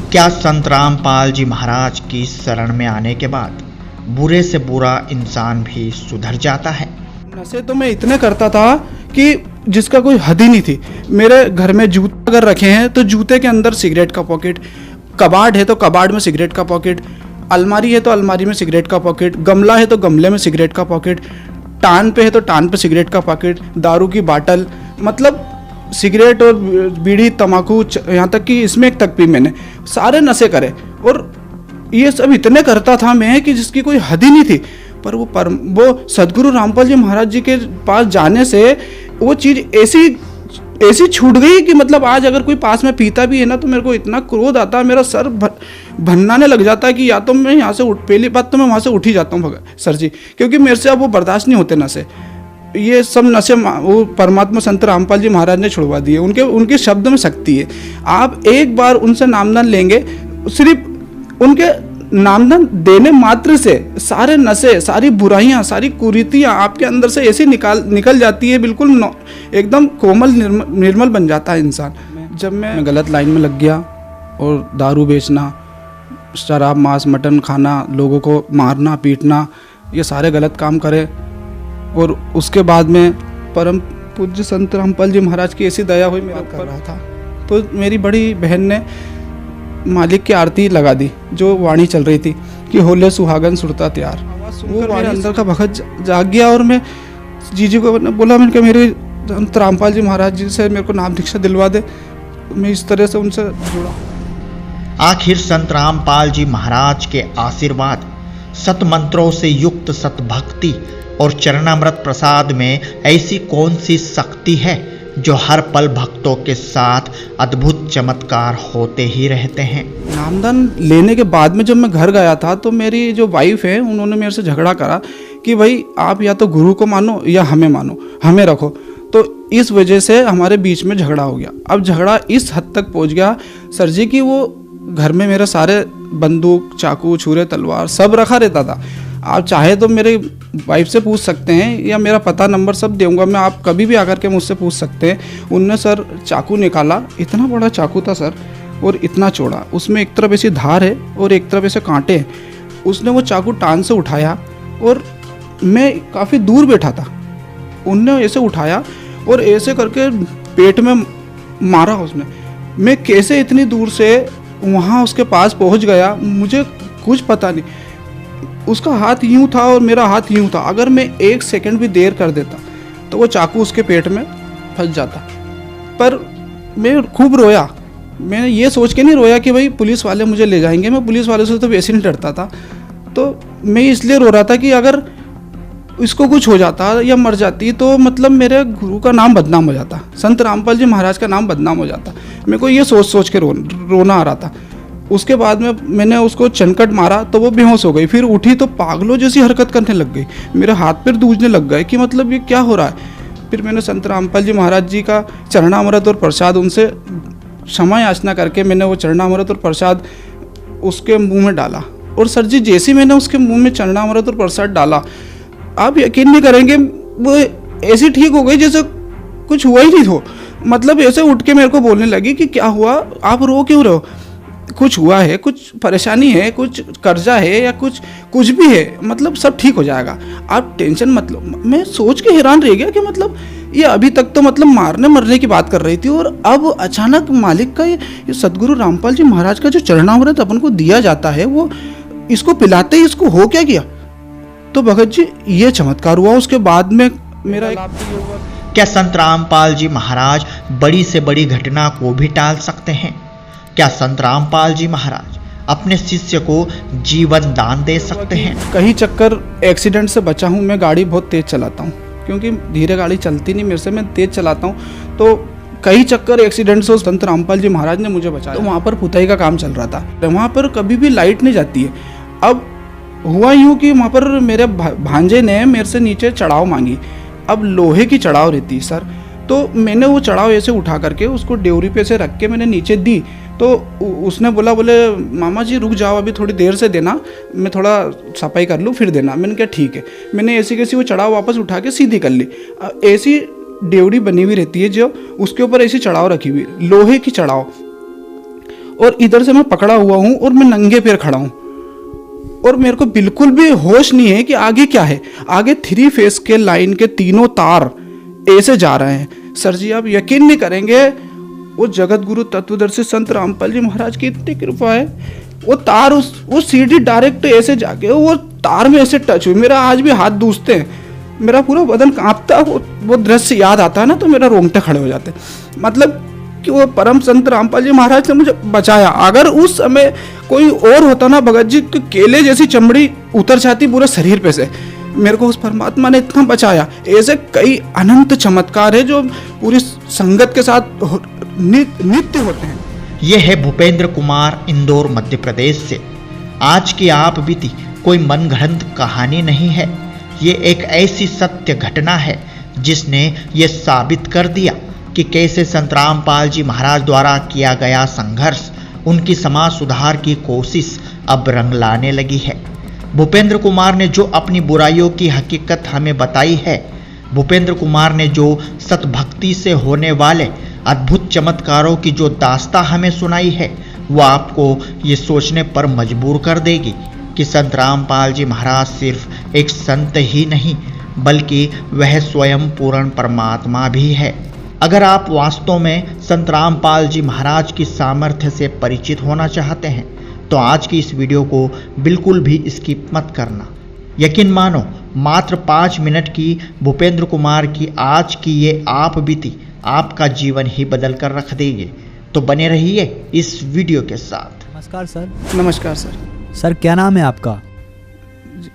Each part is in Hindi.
क्या संत रामपाल जी महाराज की शरण में आने के बाद बुरे से बुरा इंसान भी सुधर जाता है? नशे तो मैं इतने करता था कि जिसका कोई हद ही नहीं थी। मेरे घर में जूते अगर रखे हैं तो जूते के अंदर सिगरेट का पॉकेट, कबाड़ है तो कबाड़ में सिगरेट का पॉकेट, अलमारी है तो अलमारी में सिगरेट का पॉकेट, गमला है तो गमले में सिगरेट का पॉकेट, टान पे है तो टान पे सिगरेट का पॉकेट, दारू की बाटल, मतलब सिगरेट और बीड़ी तम्बाकू, यहाँ तक कि स्मोक तक भी मैंने सारे नशे करे। और ये सब इतने करता था मैं कि जिसकी कोई हद ही नहीं थी। पर वो सदगुरु रामपाल जी महाराज जी के पास जाने से वो चीज़ ऐसी छूट गई कि मतलब आज अगर कोई पास में पीता भी है ना तो मेरे को इतना क्रोध आता है, मेरा सर भन्नाने लग जाता है कि या तो मैं यहाँ से पहली बात तो मैं वहाँ से उठ ही जाता हूँ सर जी, क्योंकि मेरे से अब वो बर्दाश्त नहीं होते नशे। ये सब नशे वो परमात्मा संत रामपाल जी महाराज ने छुड़वा दिए। उनके शब्द में शक्ति है। आप एक बार उनसे नामदान लेंगे, सिर्फ उनके नामदान देने मात्र से सारे नशे, सारी बुराइयां, सारी कुरीतियां आपके अंदर से ऐसे निकल जाती है, बिल्कुल एकदम कोमल निर्मल बन जाता है इंसान। जब मैं गलत लाइन में लग गया और दारू बेचना, शराब, मांस, मटन खाना, लोगों को मारना पीटना, ये सारे गलत काम करे, और उसके बाद में परम पूज्य संत रामपाल जी महाराज की ऐसी दया हुई मेरे ऊपर रहा था, तो मेरी बड़ी बहन ने मालिक की आरती लगा दी, जो वाणी चल रही थी कि होले सुहागन सुरता त्यार। वो वाणी अंदर का भगत जाग गया और मैं जीजी को बोला, मैंने कहा मेरे संत रामपाल जी महाराज जी से मेरे को नाम दीक्षा दिलवा दे। मैं इस तरह से उनसे जुड़ा। आखिर संत रामपाल जी महाराज के आशीर्वाद, सत मंत्रों से युक्त सत भक्ति और चरणामृत प्रसाद में ऐसी कौन सी शक्ति है जो हर पल भक्तों के साथ अद्भुत चमत्कार होते ही रहते हैं? नामदान लेने के बाद में जब मैं घर गया था तो मेरी जो वाइफ है उन्होंने मेरे से झगड़ा करा कि भाई आप या तो गुरु को मानो या हमें मानो, हमें रखो। तो इस वजह से हमारे बीच में झगड़ा हो गया। अब झगड़ा इस हद तक पहुंच गया सर जी कि वो घर में मेरे सारे बंदूक, चाकू, छुरे, तलवार सब रखा रहता था। आप चाहे तो मेरे वाइफ से पूछ सकते हैं या मेरा पता नंबर सब दूंगा मैं, आप कभी भी आकर के मुझसे पूछ सकते हैं। उनने सर चाकू निकाला, इतना बड़ा चाकू था सर और इतना चौड़ा, उसमें एक तरफ ऐसी धार है और एक तरफ ऐसे कांटे हैं। उसने वो चाकू टान से उठाया और मैं काफ़ी दूर बैठा था, उनने ऐसे उठाया और ऐसे करके पेट में मारा उसने। मैं कैसे इतनी दूर से वहाँ उसके पास पहुँच गया मुझे कुछ पता नहीं। उसका हाथ यूँ था और मेरा हाथ यूँ था। अगर मैं एक सेकंड भी देर कर देता तो वो चाकू उसके पेट में फंस जाता। पर मैं खूब रोया। मैं ये सोच के नहीं रोया कि भाई पुलिस वाले मुझे ले जाएंगे, मैं पुलिस वाले से तो वैसे नहीं डरता था। तो मैं इसलिए रो रहा था कि अगर इसको कुछ हो जाता या मर जाती तो मतलब मेरे गुरु का नाम बदनाम हो जाता, संत रामपाल जी महाराज का नाम बदनाम हो जाता। मेरे को ये सोच के रोना आ रहा था। उसके बाद में मैंने उसको चनकट मारा तो वो बेहोश हो गई। फिर उठी तो पागलों जैसी हरकत करने लग गई, मेरे हाथ पैर दूजने लग गए कि मतलब ये क्या हो रहा है। फिर मैंने संत रामपाल जी महाराज जी का चरणामृत और प्रसाद उनसे क्षमा याचना करके मैंने वो चरणामृत और प्रसाद उसके मुंह में डाला। और सर जी जैसे मैंने उसके मुंह में चरणामृत और प्रसाद डाला, आप यकीन नहीं करेंगे वो ऐसी ठीक हो गई जैसे कुछ हुआ ही नहीं हो। मतलब ऐसे उठ के मेरे को बोलने लगी कि क्या हुआ, आप रो क्यों रहे हो, कुछ हुआ है, कुछ परेशानी है, कुछ कर्जा है या कुछ भी है, मतलब सब ठीक हो जाएगा, आप टेंशन मत लो। मैं सोच के हैरान रह गया कि मतलब ये अभी तक तो मतलब मारने मरने की बात कर रही थी और अब अचानक मालिक का ये सदगुरु रामपाल जी महाराज का जो चरणामृत अपन को दिया जाता है वो इसको पिलाते ही इसको हो क्या गया। तो भगत जी ये चमत्कार हुआ। उसके बाद में मेरा क्या संत रामपाल जी महाराज बड़ी से बड़ी घटना को भी टाल सकते हैं? क्या संत रामपाल जी महाराज अपने शिष्य को जीवन दान दे सकते हैं? कई चक्कर एक्सीडेंट से बचा हूँ। मैं गाड़ी बहुत तेज चलाता हूँ क्योंकि धीरे गाड़ी चलती नहीं मेरे से, मैं तेज चलाता हूँ। तो कई चक्कर एक्सीडेंट से संत रामपाल जी महाराज ने मुझे बचाया। तो वहाँ पर पुताई का काम चल रहा था, वहाँ पर कभी भी लाइट नहीं जाती है। अब हुआ यूँ कि वहाँ पर मेरे भांजे ने मेरे से नीचे चढ़ाव मांगी। अब लोहे की चढ़ाव रहती है सर, तो मैंने वो चढ़ाव ऐसे उठा करके उसको ड्योरी पे से रख के मैंने नीचे दी। तो उसने बोले मामा जी रुक जाओ, अभी थोड़ी देर से देना, मैं थोड़ा सफाई कर लूँ फिर देना। मैंने कहा ठीक है। मैंने ऐसी कैसी वो चढ़ाव वापस उठा के सीधी कर ली। ऐसी ड्योरी बनी हुई रहती है जो उसके ऊपर ऐसी चढ़ाव रखी हुई, लोहे की चढ़ाव। और इधर से मैं पकड़ा हुआ हूँ और मैं नंगे पैर खड़ा हूँ और मेरे को बिल्कुल भी होश नहीं है कि आगे क्या है। आगे 3 फेस के लाइन के तीनों तार ऐसे जा रहे हैं। सर जी आप यकीन नहीं करेंगे, वो जगत गुरु तत्वदर्शी संत रामपाल जी महाराज की इतनी कृपा है, वो तार वो सीढ़ी डायरेक्ट ऐसे जाके वो तार में ऐसे टच हुई, मेरा आज भी हाथ दूसते हैं, मेरा पूरा बदन कांपता। वो दृश्य याद आता है ना तो मेरा रोंगटे खड़े हो जाते। मतलब कि वो परम संत रामपाल जी महाराज ने मुझे बचाया। अगर उस समय कोई और होता ना भगत जी, तो केले जैसी चमड़ी उतर जाती पूरे शरीर पे से। मेरे को उस परमात्मा ने इतना बचाया। ऐसे कई अनंत चमत्कार है जो पूरी संगत के साथ नित्य होते हैं। ये है भूपेंद्र कुमार, इंदौर मध्य प्रदेश से। आज की आप बीती कोई मनगढ़ंत कहानी नहीं है, ये एक ऐसी सत्य घटना है जिसने ये साबित कर दिया कि कैसे संत रामपाल जी महाराज द्वारा किया गया संघर्ष, उनकी समाज सुधार की कोशिश अब रंग लाने लगी है। भूपेंद्र कुमार ने जो अपनी बुराइयों की हकीकत हमें बताई है, भूपेंद्र कुमार ने जो सतभक्ति से होने वाले अद्भुत चमत्कारों की जो दास्तां हमें सुनाई है, वो आपको ये सोचने पर मजबूर कर देगी कि संत रामपाल जी महाराज सिर्फ एक संत ही नहीं बल्कि वह स्वयं पूर्ण परमात्मा भी है। अगर आप वास्तव में संत रामपाल जी महाराज की सामर्थ्य से परिचित होना चाहते हैं तो आज की इस वीडियो को बिल्कुल भी स्किप मत करना। यकीन मानो मात्र 5 मिनट की भूपेंद्र कुमार की आज की ये आप बीती आपका जीवन ही बदल कर रख देगी। तो बने रहिए इस वीडियो के साथ। नमस्कार सर। नमस्कार सर। सर क्या नाम है आपका?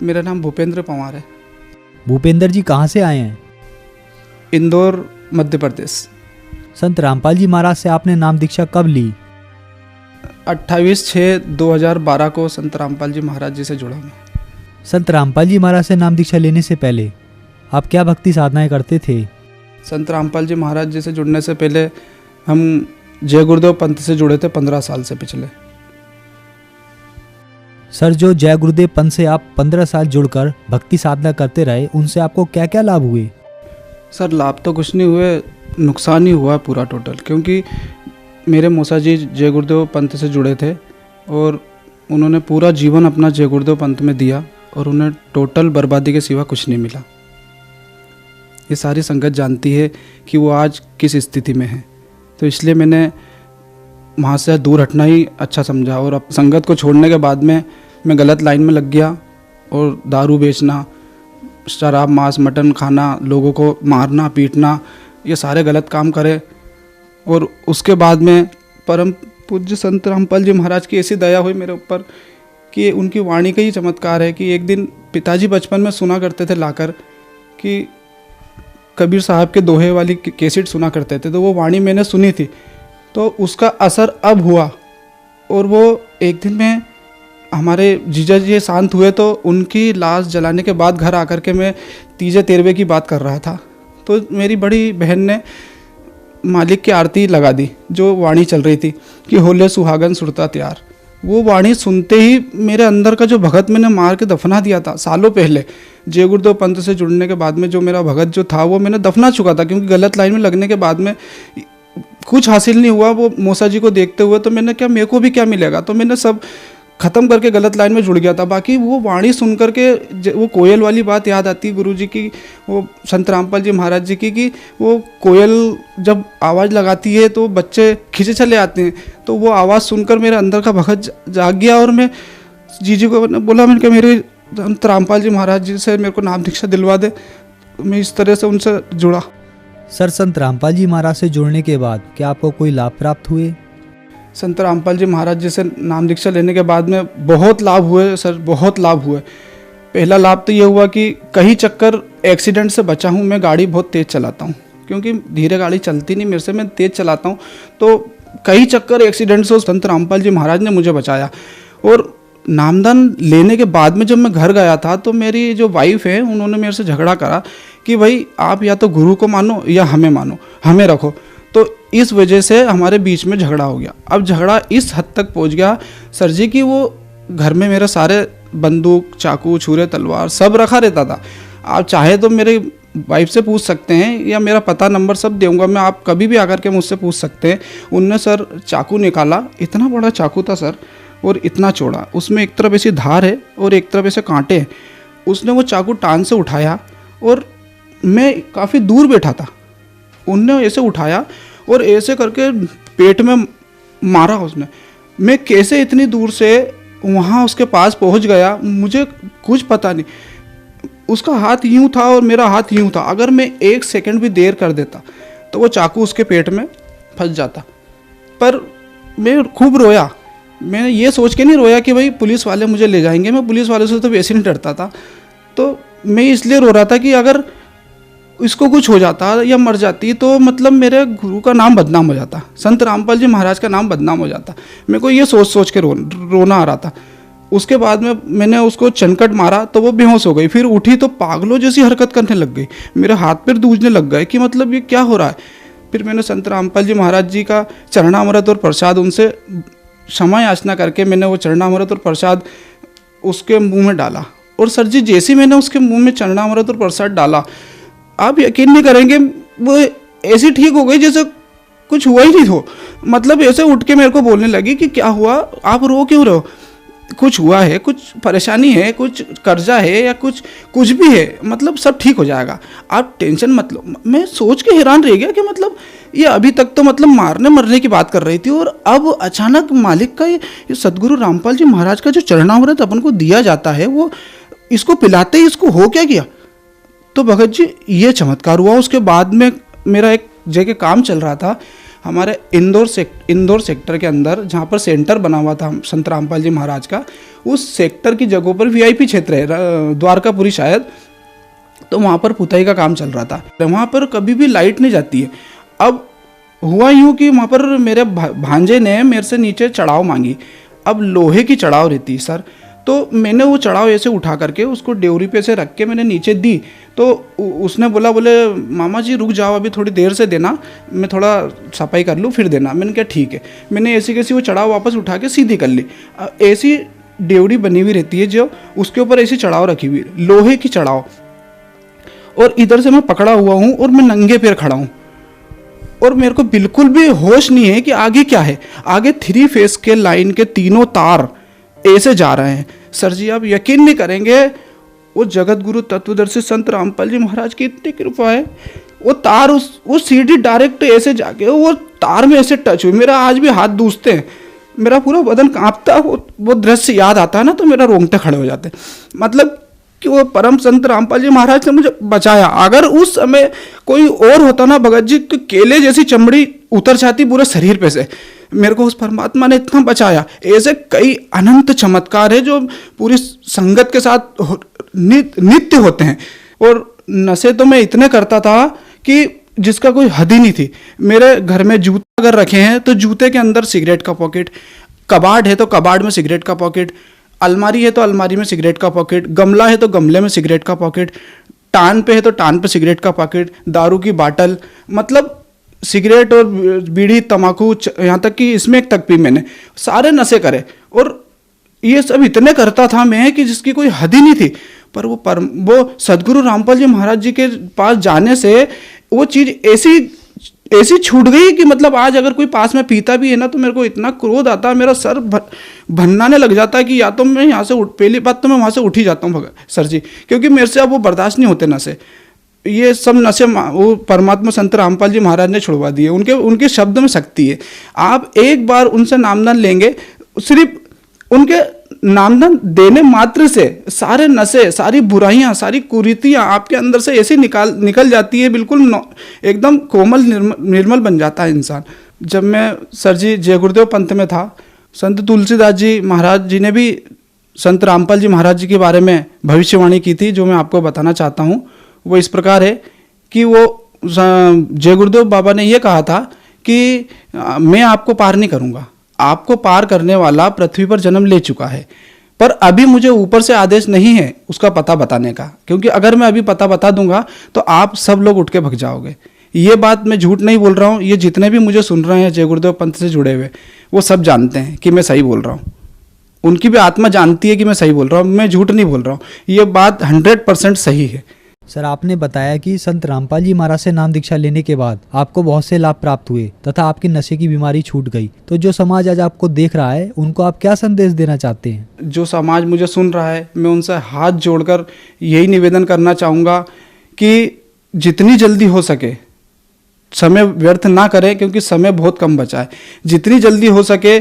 मेरा नाम भूपेंद्र पवार है। भूपेंद्र जी कहाँ से आए हैं? इंदौर मध्य प्रदेश। संत रामपाल जी महाराज से आपने नाम दीक्षा कब ली? 28/6/2012 को संत रामपाल जी महाराज जी से जुड़ा मैं। संत रामपाल जी महाराज से नाम दीक्षा लेने से पहले आप क्या भक्ति साधनाएं करते थे? संत रामपाल जी महाराज जी से जुड़ने से पहले हम जय गुरुदेव पंथ से जुड़े थे 15 साल से पिछले। सर जो जय गुरुदेव पंथ से आप 15 साल जुड़कर भक्ति साधना करते रहे, उनसे आपको क्या क्या लाभ हुए? सर लाभ तो कुछ नहीं हुए, नुकसान ही हुआ पूरा टोटल। क्योंकि मेरे मौसा जी जय गुरुदेव पंथ से जुड़े थे और उन्होंने पूरा जीवन अपना जय गुरुदेव पंथ में दिया और उन्हें टोटल बर्बादी के सिवा कुछ नहीं मिला। ये सारी संगत जानती है कि वो आज किस स्थिति में है, तो इसलिए मैंने वहाँ से दूर हटना ही अच्छा समझा। और अब संगत को छोड़ने के बाद में मैं गलत लाइन में लग गया और दारू बेचना, शराब मांस मटन खाना, लोगों को मारना पीटना, ये सारे गलत काम करे। और उसके बाद में परम पूज्य संत रामपाल जी महाराज की ऐसी दया हुई मेरे ऊपर कि उनकी वाणी का ही चमत्कार है कि एक दिन पिताजी बचपन में सुना करते थे लाकर कि कबीर साहब के दोहे वाली कैसेट सुना करते थे, तो वो वाणी मैंने सुनी थी, तो उसका असर अब हुआ। और वो एक दिन में हमारे जीजा जी शांत हुए तो उनकी लाश जलाने के बाद घर आकर के मैं तीजे तेरवे की बात कर रहा था, तो मेरी बड़ी बहन ने मालिक की आरती लगा दी जो वाणी चल रही थी कि होले सुहागन सुरता त्यार। वो वाणी सुनते ही मेरे अंदर का जो भगत मैंने मार के दफना दिया था सालों पहले, जय गुरुदेव पंथ से जुड़ने के बाद में जो मेरा भगत जो था वो मैंने दफना चुका था। क्योंकि गलत लाइन में लगने के बाद में कुछ हासिल नहीं हुआ। वो मौसा जी को देखते हुए तो मैंने क्या, मेरे को भी क्या मिलेगा, तो मैंने सब ख़त्म करके गलत लाइन में जुड़ गया था। बाकी वो वाणी सुन करके वो कोयल वाली बात याद आती है गुरु जी की, वो संत रामपाल जी महाराज जी की, कि वो कोयल जब आवाज़ लगाती है तो बच्चे खींचे चले आते हैं। तो वो आवाज़ सुनकर मेरे अंदर का भगत जाग गया और मैं जी को बोला, मैंने कहा मेरे संत रामपाल जी महाराज जी से मेरे को नाम दीक्षा दिलवा दे। मैं इस तरह से उनसे जुड़ा। सर संत रामपाल जी महाराज से जुड़ने के बाद क्या आपको कोई लाभ प्राप्त हुए? संत रामपाल जी महाराज जी से नाम दीक्षा लेने के बाद में बहुत लाभ हुए सर, बहुत लाभ हुए। पहला लाभ तो ये हुआ कि कई चक्कर एक्सीडेंट से बचा हूँ। मैं गाड़ी बहुत तेज़ चलाता हूँ, क्योंकि धीरे गाड़ी चलती नहीं मेरे से, मैं तेज़ चलाता हूँ, तो कई चक्कर एक्सीडेंट से संत रामपाल जी महाराज ने मुझे बचाया। और नामदान लेने के बाद में जब मैं घर गया था तो मेरी जो वाइफ है उन्होंने मेरे से झगड़ा करा कि भाई आप या तो गुरु को मानो या हमें मानो, हमें रखो। तो इस वजह से हमारे बीच में झगड़ा हो गया। अब झगड़ा इस हद तक पहुंच गया सर जी कि वो घर में मेरे सारे बंदूक चाकू छुरे तलवार सब रखा रहता था। आप चाहे तो मेरे वाइफ से पूछ सकते हैं या मेरा पता नंबर सब दूंगा मैं, आप कभी भी आकर के मुझसे पूछ सकते हैं। उनने सर चाकू निकाला, इतना बड़ा चाकू था सर और इतना चौड़ा, उसमें एक तरफ ऐसी धार है और एक तरफ ऐसे कांटे हैं। उसने वो चाकू टांग से उठाया और मैं काफ़ी दूर बैठा था, उनने ऐसे उठाया और ऐसे करके पेट में मारा उसने। मैं कैसे इतनी दूर से वहाँ उसके पास पहुँच गया मुझे कुछ पता नहीं। उसका हाथ यूँ था और मेरा हाथ यूँ था, अगर मैं 1 सेकंड भी देर कर देता तो वो चाकू उसके पेट में फंस जाता। पर मैं खूब रोया, मैंने ये सोच के नहीं रोया कि भाई पुलिस वाले मुझे ले जाएंगे, मैं पुलिस वाले से तो वैसे नहीं डरता था। तो मैं इसलिए रो रहा था कि अगर इसको कुछ हो जाता या मर जाती तो मतलब मेरे गुरु का नाम बदनाम हो जाता, संत रामपाल जी महाराज का नाम बदनाम हो जाता। मेरे को ये सोच सोच के रोना आ रहा था। उसके बाद में मैंने उसको चनकट मारा तो वो बेहोश हो गई, फिर उठी तो पागलों जैसी हरकत करने लग गई, मेरे हाथ पैर दूजने लग गए कि मतलब ये क्या हो रहा है। फिर मैंने संत रामपाल जी महाराज जी का चरणामृत और प्रसाद, उनसे क्षमा याचना करके मैंने वो चरणामृत और प्रसाद उसके मुंह में डाला। और सर जी जैसे मैंने उसके मुंह में चरणामृत और प्रसाद डाला, आप यकीन नहीं करेंगे वो ऐसी ठीक हो गई जैसे कुछ हुआ ही नहीं हो। मतलब ऐसे उठ के मेरे को बोलने लगी कि क्या हुआ, आप रो क्यों रहे हो, कुछ हुआ है, कुछ परेशानी है, कुछ कर्जा है या कुछ भी है, मतलब सब ठीक हो जाएगा, आप टेंशन मत लो। मैं सोच के हैरान रह गया कि मतलब ये अभी तक तो मतलब मारने मरने की बात कर रही थी और अब अचानक मालिक का ये सदगुरु रामपाल जी महाराज का जो चरणामृत अपन को दिया जाता है वो इसको पिलाते ही इसको हो क्या गया। तो भगत जी ये चमत्कार हुआ। उसके बाद में मेरा एक जगह काम चल रहा था हमारे इंदौर सेक्टर के अंदर, जहाँ पर सेंटर बना हुआ था संत रामपाल जी महाराज का। उस सेक्टर की जगहों पर वीआईपी क्षेत्र है, द्वारकापुरी शायद, तो वहाँ पर पुताई का काम चल रहा था। वहाँ पर कभी भी लाइट नहीं जाती है। अब हुआ यूँ कि वहाँ पर मेरे भांजे ने मेरे से नीचे चढ़ाव मांगी। अब लोहे की चढ़ाव रहती है सर, तो मैंने वो चढ़ाव ऐसे उठा करके उसको ड्योरी पे से रख के मैंने नीचे दी। तो उसने बोले मामा जी रुक जाओ, अभी थोड़ी देर से देना, मैं थोड़ा सफाई कर लूँ फिर देना। मैंने कहा ठीक है। मैंने ऐसी कैसी वो चढ़ाव वापस उठा के सीधी कर ली। ऐसी ड्योरी बनी हुई रहती है जो उसके ऊपर ऐसी चढ़ाव रखी हुई, लोहे की चढ़ाव, और इधर से मैं पकड़ा हुआ हूँ और मैं नंगे पैर खड़ा हूँ और मेरे को बिल्कुल भी होश नहीं है कि आगे क्या है। आगे 3 फेस के लाइन के 3 तार ऐसे जा रहे हैं। सर जी आप यकीन नहीं करेंगे, वो जगत गुरु तत्वदर्शी संत रामपाल जी महाराज की इतनी कृपा है, वो तार वो सीढ़ी डायरेक्ट ऐसे जाके वो तार में ऐसे टच हुई। मेरा आज भी हाथ दूसते हैं, मेरा पूरा बदन कांपता। वो दृश्य याद आता है ना तो मेरा रोंगटे खड़े हो जाते हैं। मतलब कि वो परम संत रामपाल जी महाराज ने मुझे बचाया। अगर उस समय कोई और होता ना भगत जी तो केले जैसी चमड़ी उतर जाती पूरे शरीर पे से। मेरे को उस परमात्मा ने इतना बचाया। ऐसे कई अनंत चमत्कार है जो पूरी संगत के साथ नित्य होते हैं। और नशे तो मैं इतने करता था कि जिसका कोई हद ही नहीं थी। मेरे घर में जूते अगर रखे हैं तो जूते के अंदर सिगरेट का पॉकेट, कबाड़ है तो कबाड़ में सिगरेट का पॉकेट, अलमारी है तो अलमारी में सिगरेट का पॉकेट, गमला है तो गमले में सिगरेट का पॉकेट, टान पे है तो टान पे सिगरेट का पॉकेट, दारू की बाटल, मतलब सिगरेट और बीड़ी तंबाकू, यहाँ तक कि स्मोक तक भी मैंने सारे नशे करे। और ये सब इतने करता था मैं कि जिसकी कोई हद ही नहीं थी। पर वो सदगुरु रामपाल जी महाराज जी के पास जाने से वो चीज़ ऐसी छूट गई कि मतलब आज अगर कोई पास में पीता भी है ना तो मेरे को इतना क्रोध आता है, मेरा सर भन्नाने लग जाता है कि या तो मैं यहाँ से पहली बात तो मैं वहाँ से उठ ही जाता हूँ सर जी, क्योंकि मेरे से अब वो बर्दाश्त नहीं होते नशे। ये सब नशे वो परमात्मा संत रामपाल जी महाराज ने छुड़वा दिए। उनके शब्द में शक्ति है। आप एक बार उनसे नामदान लेंगे, सिर्फ उनके नामदान देने मात्र से सारे नशे, सारी बुराइयां, सारी कुरीतियां आपके अंदर से ऐसे निकल जाती है, बिल्कुल एकदम कोमल निर्मल बन जाता है इंसान। जब मैं सर जी जय गुरुदेव पंथ में था, संत तुलसीदास जी महाराज जी ने भी संत रामपाल जी महाराज जी के बारे में भविष्यवाणी की थी, जो मैं आपको बताना चाहता हूँ। वो इस प्रकार है कि वो जय गुरुदेव बाबा ने ये कहा था कि मैं आपको पार नहीं करूँगा, आपको पार करने वाला पृथ्वी पर जन्म ले चुका है, पर अभी मुझे ऊपर से आदेश नहीं है उसका पता बताने का, क्योंकि अगर मैं अभी पता बता दूंगा तो आप सब लोग उठ के भग जाओगे। ये बात मैं झूठ नहीं बोल रहा हूँ, ये जितने भी मुझे सुन रहे हैं जय गुरुदेव पंथ से जुड़े हुए वो सब जानते हैं कि मैं सही बोल रहा हूँ। उनकी भी आत्मा जानती है कि मैं सही बोल रहा हूँ, मैं झूठ नहीं बोल रहा हूँ, ये बात 100% सही है। सर, आपने बताया कि संत रामपाल जी महाराज से नाम दीक्षा लेने के बाद आपको बहुत से लाभ प्राप्त हुए तथा आपकी नशे की बीमारी छूट गई। तो जो समाज आज आपको देख रहा है उनको आप क्या संदेश देना चाहते हैं? जो समाज मुझे सुन रहा है, मैं उनसे हाथ जोड़कर यही निवेदन करना चाहूँगा कि जितनी जल्दी हो सके समय व्यर्थ ना करें, क्योंकि समय बहुत कम बचा है। जितनी जल्दी हो सके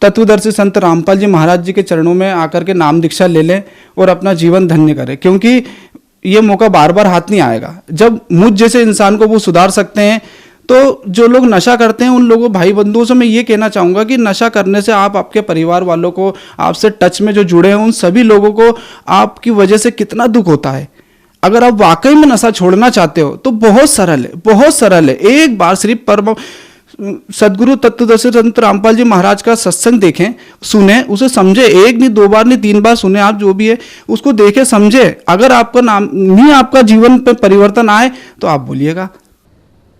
तत्वदर्शी संत रामपाल जी महाराज जी के चरणों में आकर के नाम दीक्षा ले लें और अपना जीवन धन्य करें, क्योंकि ये मौका बार बार हाथ नहीं आएगा। जब मुझ जैसे इंसान को वो सुधार सकते हैं, तो जो लोग नशा करते हैं उन लोगों भाई बंधुओं से मैं ये कहना चाहूँगा कि नशा करने से आप आपके परिवार वालों को, आपसे टच में जो जुड़े हैं उन सभी लोगों को आपकी वजह से कितना दुख होता है। अगर आप वाकई में नशा छोड़ना चाहते हो तो बहुत सरल है, बहुत सरल है। एक बार सिर्फ परम सदगुरु तत्वदर्शी संत रामपाल जी महाराज का सत्संग देखें, सुने, उसे समझे। एक नहीं, 2 बार नहीं, 3 बार सुने, आप जो भी है उसको देखे, समझे। अगर आपका नाम नहीं, आपका जीवन पे परिवर्तन आए तो आप बोलिएगा।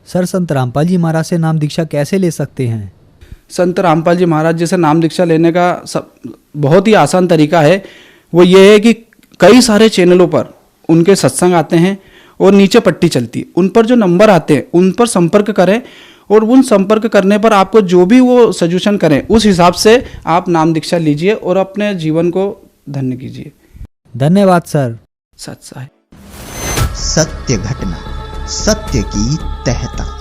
सर, संत रामपाल जी महाराज से नाम दीक्षा कैसे ले सकते हैं? संत रामपाल जी महाराज जी से नाम दीक्षा लेने का बहुत ही आसान तरीका है। वो ये है कि कई सारे चैनलों पर उनके सत्संग आते हैं और नीचे पट्टी चलती है, उन पर जो नंबर आते हैं उन पर संपर्क करें, और उन संपर्क करने पर आपको जो भी वो सजेशन करें उस हिसाब से आप नाम दीक्षा लीजिए और अपने जीवन को धन्य कीजिए। धन्यवाद सर। सत्य सत्य घटना, सत्य की तहता।